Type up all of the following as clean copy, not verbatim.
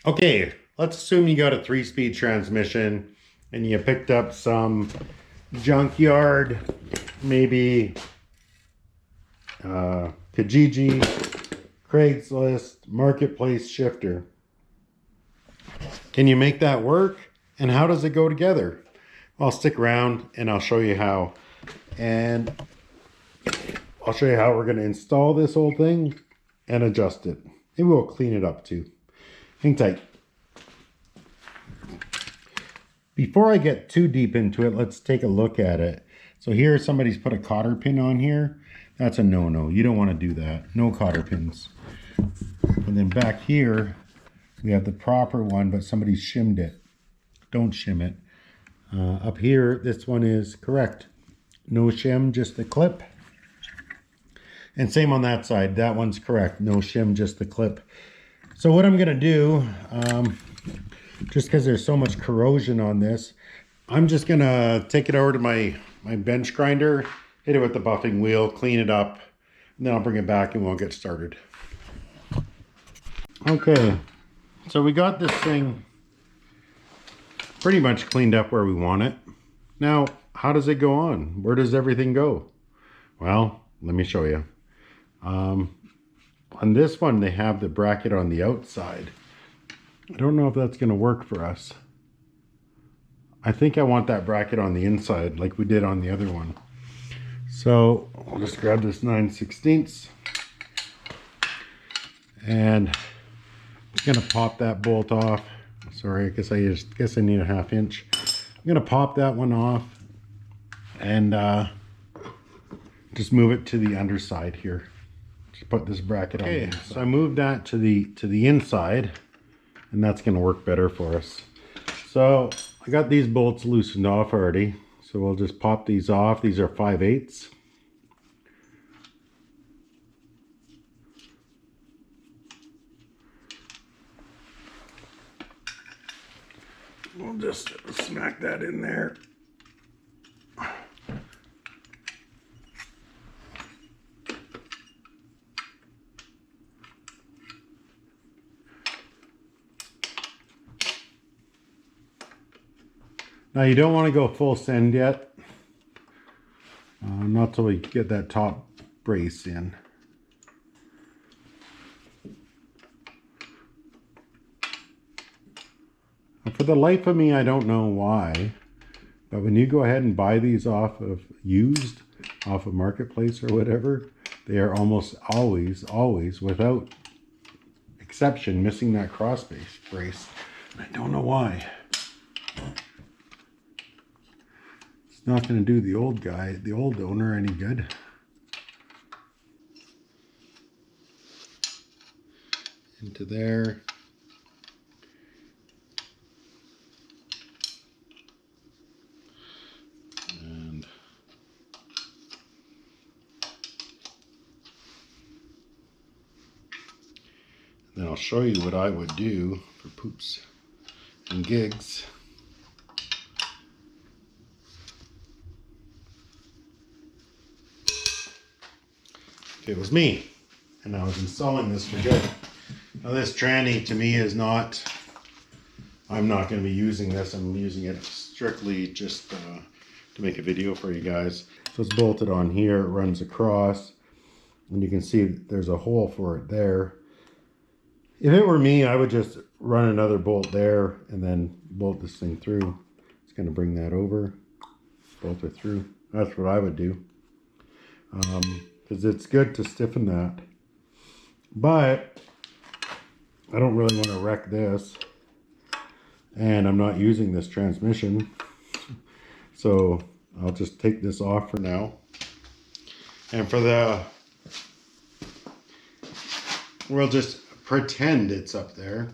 Okay, let's assume you got a 3-speed transmission and you picked up some Junkyard, maybe Kijiji, Craigslist, Marketplace shifter. Can you make that work? And how does it go together? I'll stick around and I'll show you how. And I'll show you how we're going to install this whole thing and adjust it. Maybe we'll clean it up too. Hang tight. Before I get too deep into it, let's take a look at it. So here somebody's put a cotter pin on here. That's a no-no. You don't want to do that. No cotter pins. And then back here, we have the proper one, but somebody shimmed it. Don't shim it. Up here, this one is correct. No shim, just the clip. And same on that side. That one's correct. No shim, just the clip. So what I'm going to do, just because there's so much corrosion on this, I'm just going to take it over to my bench grinder, hit it with the buffing wheel, clean it up, and then I'll bring it back and we'll get started. Okay, so we got this thing pretty much cleaned up where we want it. Now, how does it go on? Where does everything go? Well, let me show you. On this one, they have the bracket on the outside. I don't know if that's going to work for us. I think I want that bracket on the inside like we did on the other one. So I'll just grab this 9/16 and I'm going to pop that bolt off. Sorry, I guess I need a 1/2 inch. I'm going to pop that one off and just move it to the underside here. Just put this bracket on the inside. So I moved that to the inside, and that's going to work better for us. So I got these bolts loosened off already, so we'll just pop these off. These are 5/8. We'll just smack that in there. Now you don't want to go full send yet, not till we get that top brace in. And for the life of me, I don't know why, but when you go ahead and buy these off of Marketplace or whatever, they are almost always, without exception, missing that cross brace. I don't know why. It's not going to do the old owner any good. Into there. And then I'll show you what I would do for poops and gigs. If it was me and I was installing this for good. Now this tranny to me is not, I'm not going to be using this. I'm using it strictly just to make a video for you guys. So it's bolted on here, it runs across, and you can see there's a hole for it there. If it were me, I would just run another bolt there and then bolt this thing through. It's going to bring that over, bolt it through. That's what I would do. Because it's good to stiffen that. But I don't really want to wreck this. And I'm not using this transmission. So I'll just take this off for now. And for we'll just pretend it's up there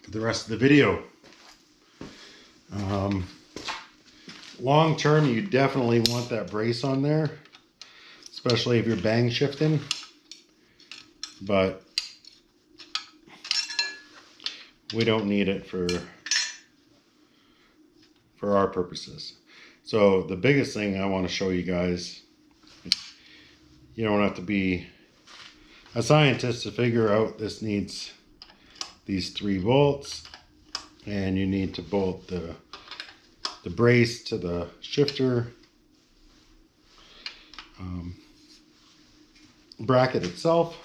for the rest of the video. Long term, you definitely want that brace on there, especially if you're bang shifting, but we don't need it for our purposes. So the biggest thing I want to show you guys, you don't have to be a scientist to figure out this needs these 3 bolts, and you need to bolt the brace to the shifter bracket itself.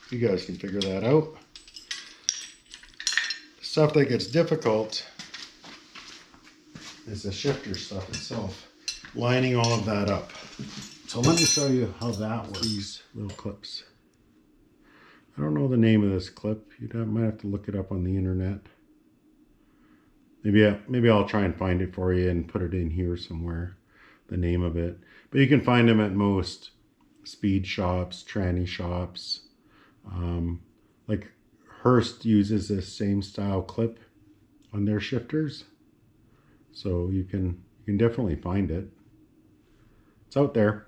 You guys can figure that out. The stuff that gets difficult is the shifter stuff itself, lining all of that up. So let me show you how that works. These little clips. I don't know the name of this clip. Might have to look it up on the internet. Maybe I'll try and find it for you and put it in here somewhere, the name of it. But you can find them at most speed shops, tranny shops. Like Hurst uses this same style clip on their shifters. So you can definitely find it. It's out there.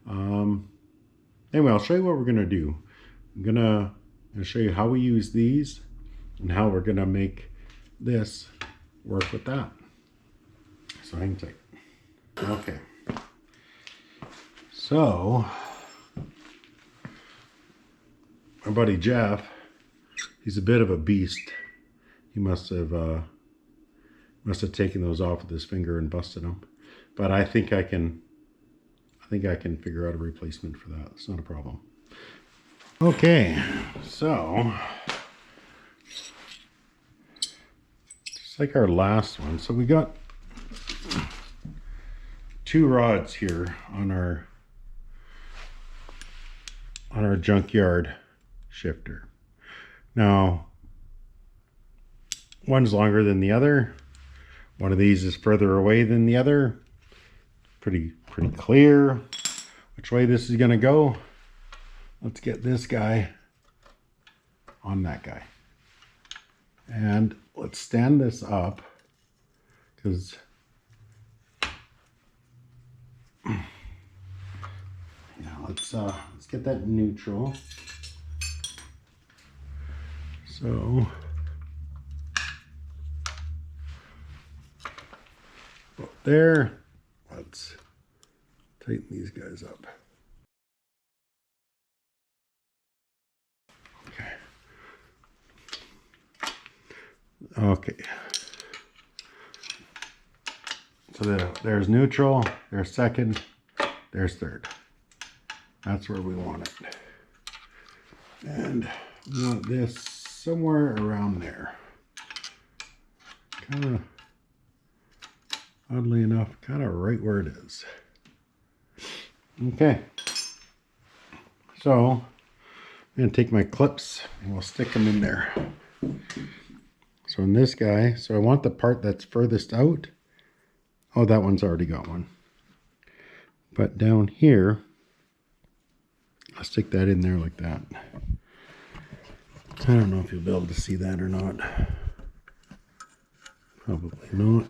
Anyway, I'll show you what we're gonna do. I'm gonna show you how we use these and how we're gonna make this work with that. So hang tight. Okay. So our buddy Jeff, he's a bit of a beast. He must have taken those off with his finger and busted them. But I think I can figure out a replacement for that. It's not a problem. Okay, so just like our last one, so we got 2 rods here on our Junkyard shifter. Now, one's longer than the other. One of these is further away than the other. Pretty clear which way this is gonna go. Let's get this guy on that guy. And let's stand this up, because let's get that neutral. So there, let's tighten these guys up. Okay. So there's neutral, there's second, there's third. That's where we want it. And we want this somewhere around there. Kind of, oddly enough, kind of right where it is. Okay. So I'm going to take my clips and we'll stick them in there. So in this guy, so I want the part that's furthest out. Oh, that one's already got one. But down here, I'll stick that in there like that. I don't know if you'll be able to see that or not. Probably not.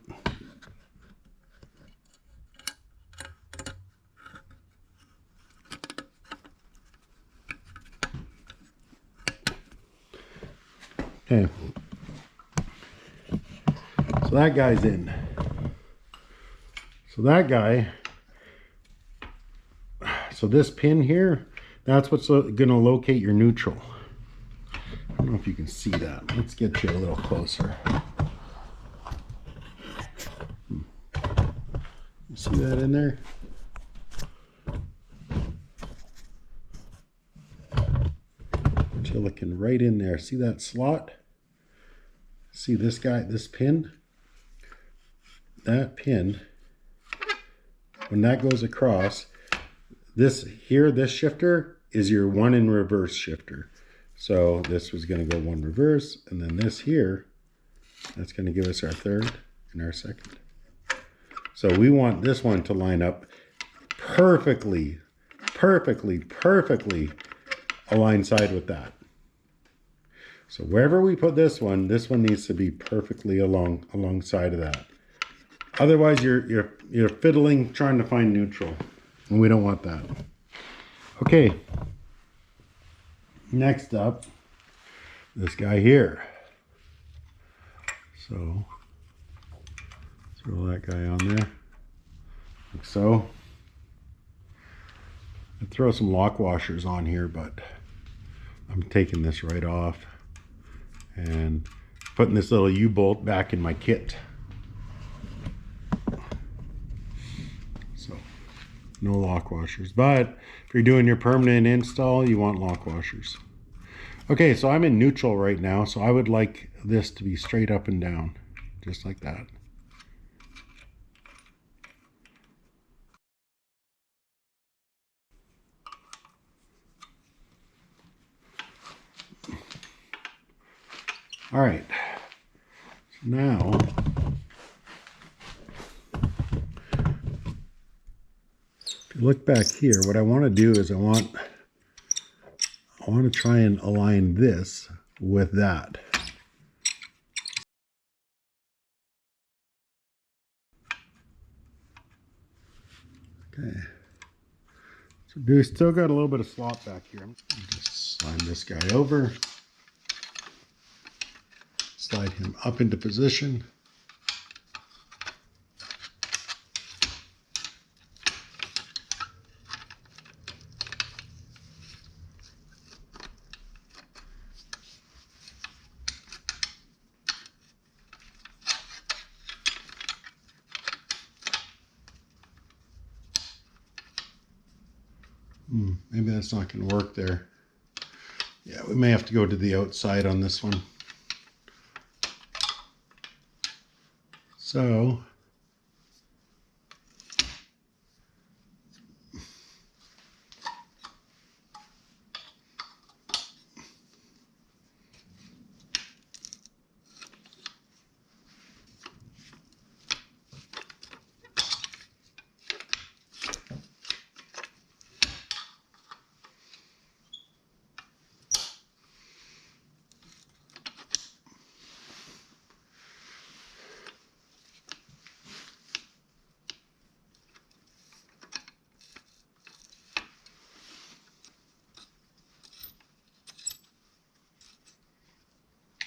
Okay. So that guy's in. So that guy, so this pin here, that's what's going to locate your neutral. I don't know if you can see that. Let's get you a little closer. You see that in there? You're looking right in there. See that slot? See this guy, this pin? That pin, when that goes across, this here, this shifter is your 1 in reverse shifter. So this was going to go 1 reverse, and then this here, that's going to give us our third and our second. So we want this one to line up perfectly aligned side with that. So wherever we put this one needs to be perfectly alongside of that. Otherwise, you're fiddling trying to find neutral, and we don't want that. Okay. Next up, this guy here. So throw that guy on there, like so. I'd throw some lock washers on here, but I'm taking this right off, and putting this little U-bolt back in my kit. So no lock washers, but if you're doing your permanent install, you want lock washers. Okay, so I'm in neutral right now, so I would like this to be straight up and down, just like that. All right, so now if you look back here, what I want to do is I want to try and align this with that. Okay, so we still got a little bit of slop back here. I'm just slide this guy over. Slide him up into position. Maybe that's not going to work there. Yeah, we may have to go to the outside on this one. So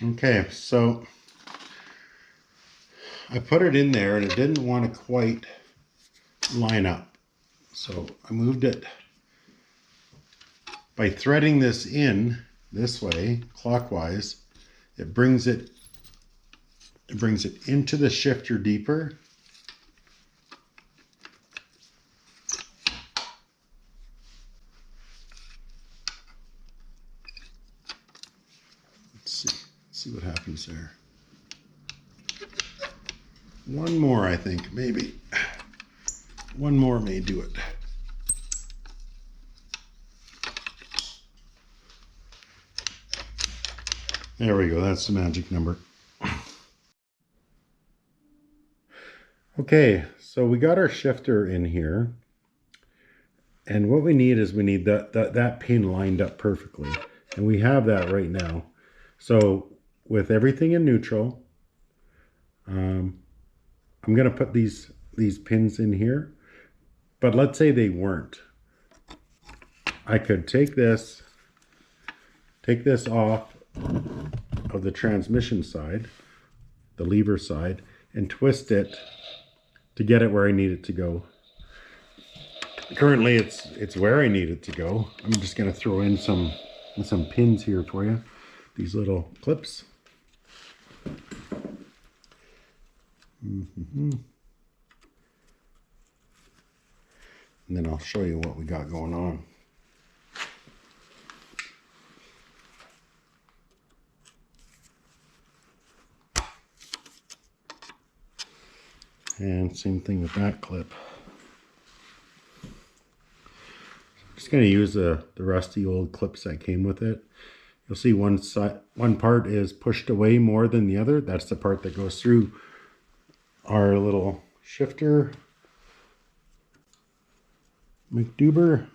okay, so I put it in there and it didn't want to quite line up. So I moved it by threading this in this way, clockwise. It brings it into the shifter deeper. Let's see what happens there. One more, I think, maybe. One more may do it. There we go, that's the magic number. Okay, so we got our shifter in here. And what we need is that pin lined up perfectly. And we have that right now. So with everything in neutral, I'm going to put these pins in here. But let's say they weren't. I could take this off of the transmission side, the lever side, and twist it to get it where I need it to go. Currently it's where I need it to go. I'm just going to throw in some pins here for you. These little clips. And then I'll show you what we got going on. And same thing with that clip. Just going to use the rusty old clips that came with it. You'll see one part is pushed away more than the other. That's the part that goes through our little shifter McDuber.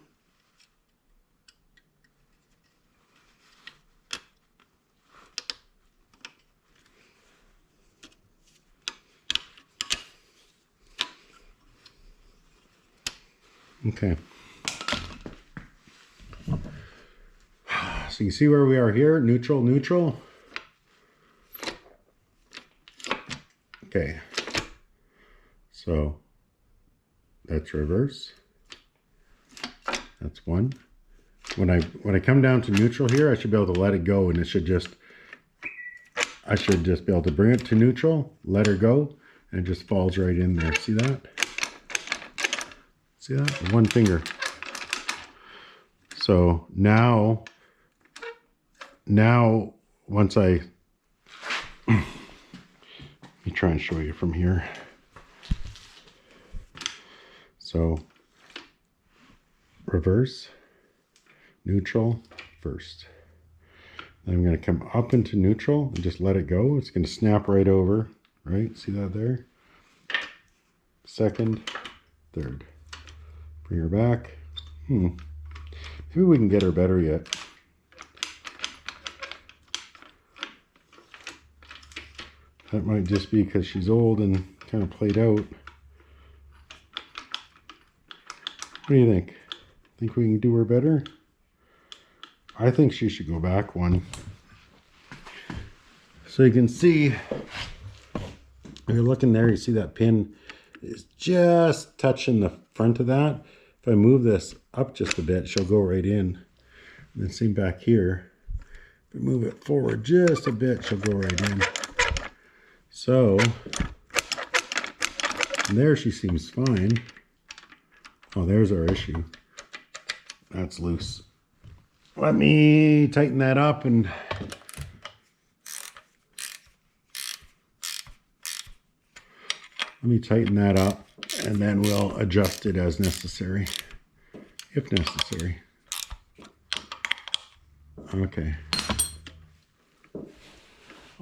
Okay. So you see where we are here, neutral, neutral. Okay. So that's reverse. That's one. When I come down to neutral here, I should be able to let it go and it should just I should just be able to bring it to neutral, let her go, and it just falls right in there. See that? See that? One finger. So now once I, let me try and show you from here. So reverse, neutral, first. Then I'm going to come up into neutral and just let it go. It's going to snap right over, right? See that there? Second, third. Bring her back. Maybe we can get her better yet. That might just be because she's old and kind of played out. What do you think? Think we can do her better? I think she should go back one. So you can see, if you're looking there, you see that pin is just touching the front of that. If I move this up just a bit, she'll go right in. And then same back here. If I move it forward just a bit, she'll go right in. So, there she seems fine. Oh, there's our issue. That's loose. Let me tighten that up and and then we'll adjust it as necessary, if necessary. Okay.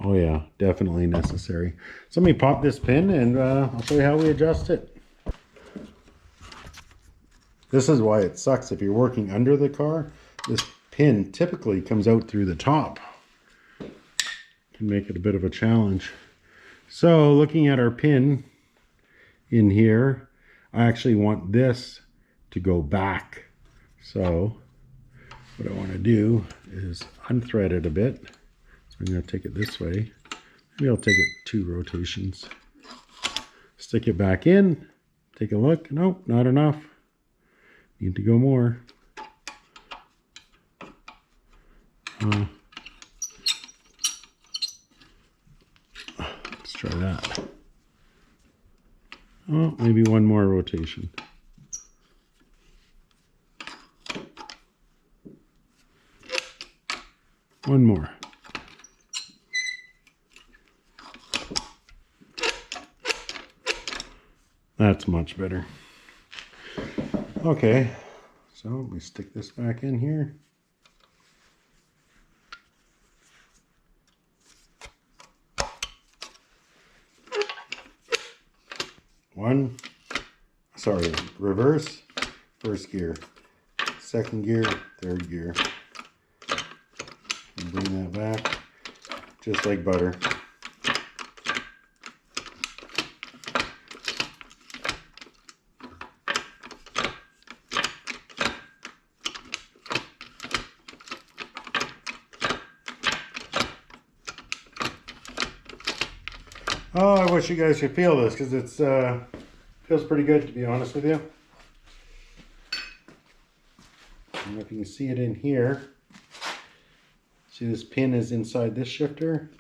Oh yeah, definitely necessary. So let me pop this pin and I'll show you how we adjust it. This is why it sucks if you're working under the car. This pin typically comes out through the top. Can make it a bit of a challenge. So looking at our pin in here, I actually want this to go back. So what I want to do is unthread it a bit. So I'm going to take it this way. Maybe I'll take it 2 rotations. Stick it back in. Take a look. Nope, not enough. Need to go more. Let's try that. Oh, maybe one more rotation. One more. That's much better. Okay, so we stick this back in here. Reverse, first gear, second gear, third gear. And bring that back, just like butter. Oh, I wish you guys could feel this because it's feels pretty good, to be honest with you. I don't know if you can see it in here. See, this pin is inside this shifter.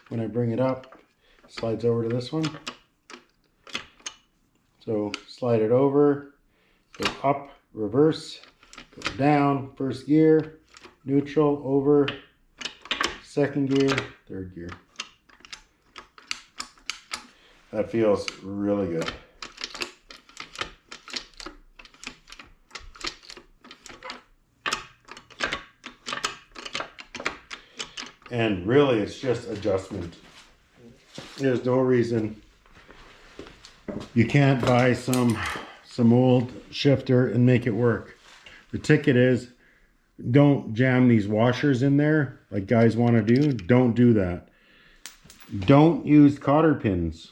When I bring it up, it slides over to this one. So slide it over, go up, reverse, go down, first gear, neutral, over, second gear, third gear. That feels really good. And really, it's just adjustment. There's no reason you can't buy some old shifter and make it work. The ticket is, don't jam these washers in there like guys want to do. Don't do that. Don't use cotter pins.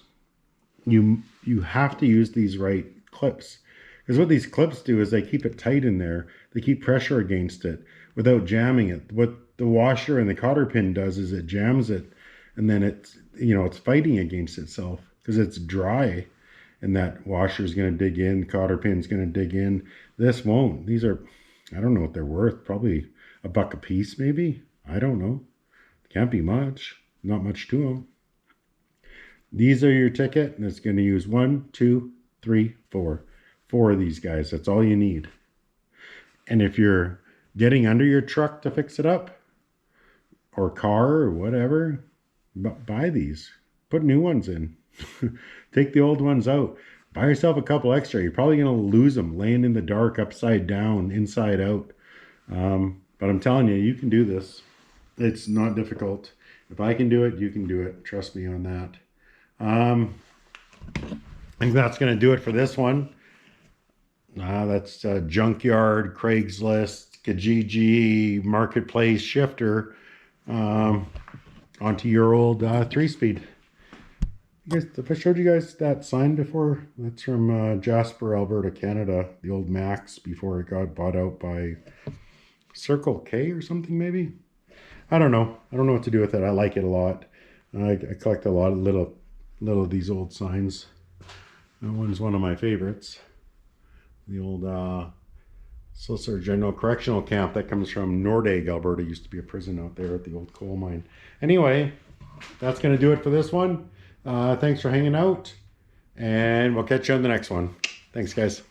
You have to use these right clips. Because what these clips do is they keep it tight in there. They keep pressure against it without jamming it. What the washer and the cotter pin does is it jams it, and then it's, it's fighting against itself because it's dry, and that washer is going to dig in, cotter pin's going to dig in. This won't. These are, I don't know what they're worth, probably $1 a piece maybe. I don't know. Can't be much. not much to them. These are your ticket, and it's going to use 1, 2, 3, 4. 4 of these guys. That's all you need. And if you're getting under your truck to fix it up, or car or whatever, buy these. Put new ones in. Take the old ones out. Buy yourself a couple extra. You're probably going to lose them laying in the dark, upside down, inside out. But I'm telling you, you can do this. It's not difficult. If I can do it, you can do it. Trust me on that. I think that's going to do it for this one. That's Junkyard, Craigslist, Kijiji, Marketplace shifter onto your old 3-speed. If I showed you guys that sign before, that's from Jasper, Alberta, Canada. The old Max before it got bought out by Circle K or something maybe. I don't know. I don't know what to do with it. I like it a lot. I collect a lot of little of these old signs. That one's one of my favorites. The old Solicitor General Correctional Camp that comes from Nordegg, Alberta. Used to be a prison out there at the old coal mine. Anyway, that's going to do it for this one. Thanks for hanging out, and we'll catch you on the next one. Thanks, guys.